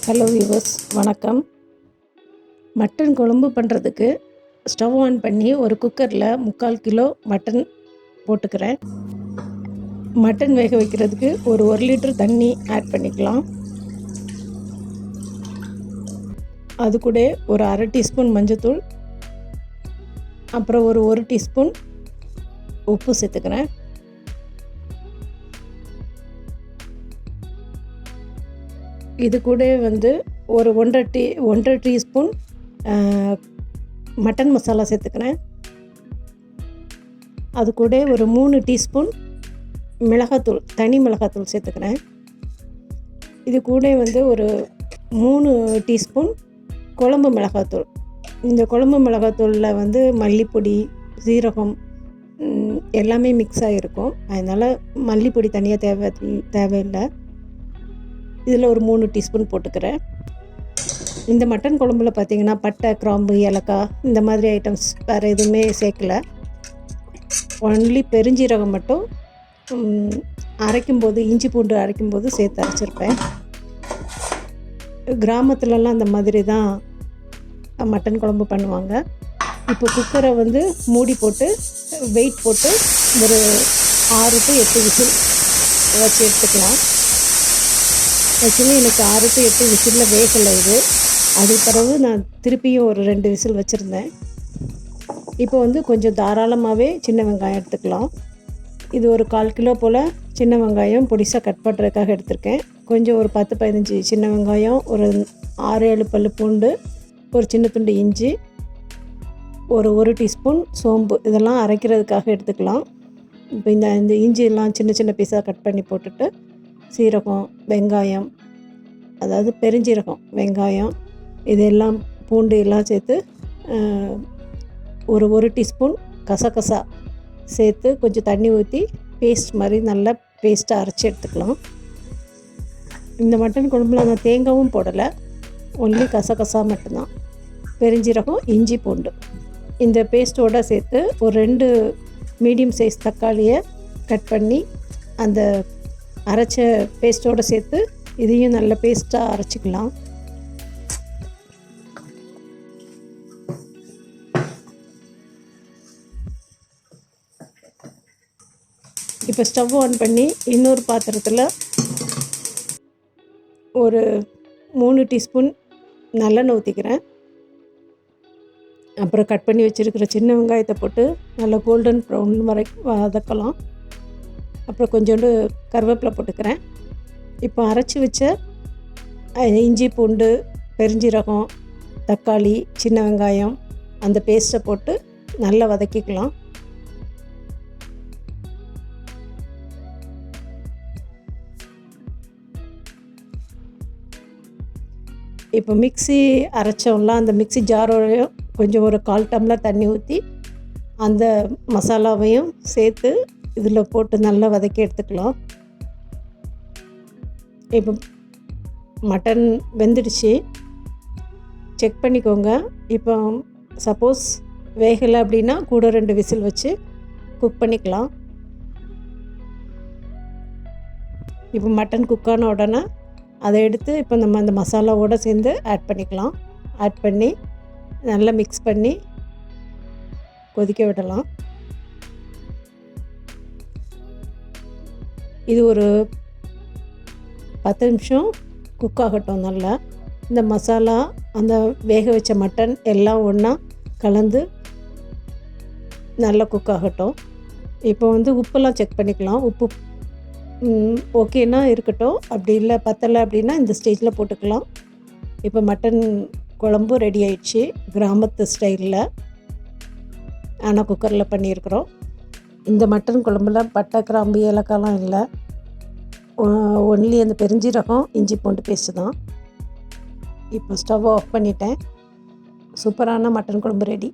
Hello viewers, வணக்கம். Mutton குழம்பு பண்ணுறதுக்கு ஸ்டவ் ஆன் பண்ணி ஒரு குக்கரில் 3/4 கிலோ மட்டன் போட்டுக்கிறேன். மட்டன் வேக வைக்கிறதுக்கு ஒரு 1 லிட்டர் தண்ணி ஆட் பண்ணிக்கலாம். அது கூட ஒரு 1/2 டீஸ்பூன் மஞ்சத்தூள், அப்புறம் ஒரு 1 டீஸ்பூன் உப்பு சேர்த்துக்கிறேன். இது கூட ஒரு 1.5 டீஸ்பூன் மட்டன் மசாலா சேர்த்துக்கிறேன். அது கூட ஒரு 3 டீஸ்பூன் மிளகாத்தூள், தனி மிளகாத்தூள் சேர்த்துக்கிறேன். இது கூட ஒரு 3 டீஸ்பூன் குழம்பு மிளகாத்தூள். இந்த குழம்பு மிளகாத்தூளில் மல்லிப்பொடி, சீரகம் எல்லாமே மிக்ஸ் ஆகிருக்கும். அதனால் மல்லிப்பொடி தனியாக தேவையில்லை. இதில் ஒரு 3 டீஸ்பூன் போட்டுக்கிறேன். இந்த மட்டன் குழம்புல பார்த்திங்கன்னா பட்டை, கிராம்பு, ஏலக்காய் இந்த மாதிரி ஐட்டம்ஸ் வேறு எதுவுமே சேர்க்கலை. ஒன்லி பெருஞ்சீரகம் மட்டும் அரைக்கும்போது, இஞ்சி பூண்டு அரைக்கும்போது சேர்த்து அரைச்சிருப்பேன். கிராமத்துலலாம் அந்த மாதிரி தான் மட்டன் குழம்பு பண்ணுவாங்க. இப்போ குக்கரை மூடி போட்டு வெயிட் போட்டு ஒரு 6 to 8 விசில் வச்சு எடுத்துக்கலாம். ஆக்சுவலி எனக்கு 6 to 8 விசிலில் வேகலை இது. அது பிறகு நான் திருப்பியும் ஒரு 2 விசில் வச்சுருந்தேன். இப்போ கொஞ்சம் தாராளமாகவே சின்ன வெங்காயம் எடுத்துக்கலாம். இது ஒரு 1/4 கிலோ போல் சின்ன வெங்காயம் பொடிசாக கட் பண்ணுறதுக்காக எடுத்திருக்கேன். கொஞ்சம் ஒரு 10-15 சின்ன வெங்காயம், ஒரு 6-7 பல்லு பூண்டு, ஒரு சின்ன துண்டு இஞ்சி, ஒரு 1 டீஸ்பூன் சோம்பு, இதெல்லாம் அரைக்கிறதுக்காக எடுத்துக்கலாம். இப்போ இந்த இஞ்சியெல்லாம் சின்ன சின்ன பீஸாக கட் பண்ணி போட்டுட்டு, சீரகம், வெங்காயம், அதாவது பெருஞ்சீரகம், வெங்காயம், இதெல்லாம் பூண்டு எல்லாம் சேர்த்து ஒரு 1 டீஸ்பூன் கசகசா சேர்த்து கொஞ்சம் தண்ணி ஊற்றி பேஸ்ட் மாதிரி நல்லா பேஸ்ட்டாக அரைச்சி எடுத்துக்கலாம். இந்த மட்டன் குழம்புல நான் தேங்காயும் போடலை, ஒன்லி கசகசா மட்டும்தான். பெருஞ்சீரகம், இஞ்சி, பூண்டு இந்த பேஸ்ட்டோடு சேர்த்து ஒரு 2 மீடியம் சைஸ் தக்காளியை கட் பண்ணி அந்த அரைச்ச பேஸ்ட்டோடு சேர்த்து இதையும் நல்ல பேஸ்ட்டாக அரைச்சிக்கலாம். இப்போ ஸ்டவ் ஆன் பண்ணி இன்னொரு பாத்திரத்தில் ஒரு 3 டீஸ்பூன் நல்லெண்ணெய் ஊற்றிக்கிறேன். அப்புறம் கட் பண்ணி வச்சுருக்கிற சின்ன வெங்காயத்தை போட்டு நல்லா கோல்டன் ப்ரௌன் வரைக்கும் வதக்கலாம். அப்புறம் கொஞ்சோண்டு கருவேப்பிலை போட்டுக்கிறேன். இப்போ அரைச்சி வச்ச இஞ்சி, பூண்டு, பெருஞ்சீரகம், தக்காளி, சின்ன வெங்காயம் அந்த பேஸ்ட்டை போட்டு நல்லா வதக்கிக்கலாம். இப்போ மிக்ஸி அரைச்சோம்லாம் அந்த மிக்ஸி ஜாரோடையும் கொஞ்சம் ஒரு 1/4 டம்ளர் தண்ணி ஊற்றி அந்த மசாலாவையும் சேர்த்து இதில் போட்டு நல்லா வதக்கி எடுத்துக்கலாம். இப்போ மட்டன் வெந்துடுச்சு, செக் பண்ணிக்கோங்க. இப்போ சப்போஸ் வேகலை அப்படின்னா கூட 2 விசில் வச்சு குக் பண்ணிக்கலாம். இப்போ மட்டன் குக்கான உடனே அதை எடுத்து இப்போ நம்ம அந்த மசாலாவோடு சேர்ந்து ஆட் பண்ணிக்கலாம். ஆட் பண்ணி நல்லா மிக்ஸ் பண்ணி கொதிக்க விடலாம். இது ஒரு 10 நிமிஷம் குக் ஆகட்டும். நல்லா இந்த மசாலா, அந்த வேக வச்ச மட்டன் எல்லாம் ஒன்றா கலந்து நல்லா குக் ஆகட்டும். இப்போ உப்பெல்லாம் செக் பண்ணிக்கலாம். உப்பு ஓகேனா இருக்கட்டும், அப்படி இல்லை பத்தலை அப்படின்னா இந்த ஸ்டேஜில் போட்டுக்கலாம். இப்போ மட்டன் குழம்பு ரெடி ஆயிடுச்சு, கிராமத்து ஸ்டைலில். ஆனால் குக்கரில் பண்ணியிருக்கிறோம். இந்த மட்டன் குழம்புல பட்டை, கிராம்பு, ஏலக்காய்லாம் இல்லை, ஒன்லி அந்த பெருஞ்சீரகம், இஞ்சி பூண்டு பேஸ்ட்டு தான். இப்போ ஸ்டவ் ஆஃப் பண்ணிட்டேன். சூப்பரான மட்டன் குழம்பு ரெடி.